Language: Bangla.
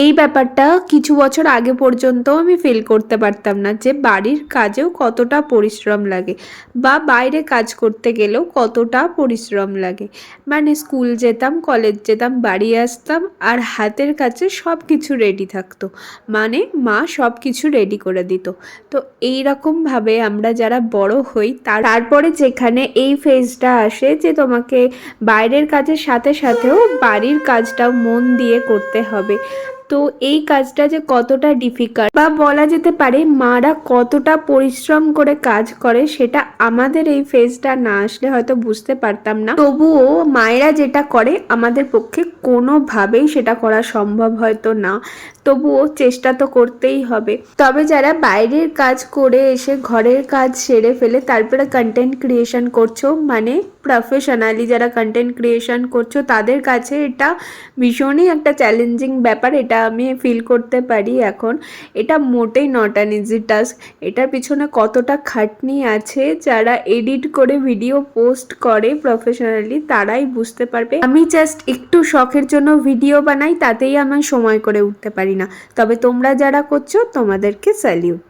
এই ব্যাপারটা কিছু বছর আগে পর্যন্ত আমি ফিল করতে পারতাম না যে বাড়ির কাজেও কতটা পরিশ্রম লাগে বা বাইরে কাজ করতে গেলেও কতটা পরিশ্রম লাগে। মানে স্কুল যেতাম, কলেজ যেতাম, বাড়ি আসতাম আর হাতের কাছে সব কিছু রেডি থাকতো, মানে মা সব কিছু রেডি করে দিত। তো এই রকমভাবে আমরা যারা বড় হই তারপরে যেখানে এই ফেজটা আসে যে তোমাকে বাইরের কাজের সাথে সাথেও বাড়ির কাজটাও মন দিয়ে করতে হবে। তো এই কাজটা যে কতটা ডিফিকাল্ট বা বলা যেতে পারে মারা কতটা পরিশ্রম করে কাজ করে, সেটা আমাদের এই ফেজটা না আসলে হয়তো বুঝতে পারতাম না। তবুও মায়েরা যেটা করে আমাদের পক্ষে কোনোভাবেই সেটা করা সম্ভব হয়তো না, তবুও চেষ্টা তো করতেই হবে। তবে যারা বাইরের কাজ করে এসে ঘরের কাজ সেরে ফেলে তারপরে কন্টেন্ট ক্রিয়েশন করছো, মানে প্রফেশনালি যারা কন্টেন্ট ক্রিয়েশন করছো, তাদের কাছে এটা ভীষণই একটা চ্যালেঞ্জিং ব্যাপার, এটা আমি ফিল করতে পারি এখন। এটা মোটেই নট অ্যান ইজি টাস্ক। এটার পিছনে কতটা খাটনি আছে যারা এডিট করে ভিডিও পোস্ট করে প্রফেশনালি তারাই বুঝতে পারবে। আমি জাস্ট একটু শখের জন্য ভিডিও বানাই, তাতেই আমি সময় করে উঠতে পারি না। তবে তোমরা যারা করছো তোমাদেরকে স্যালিউট।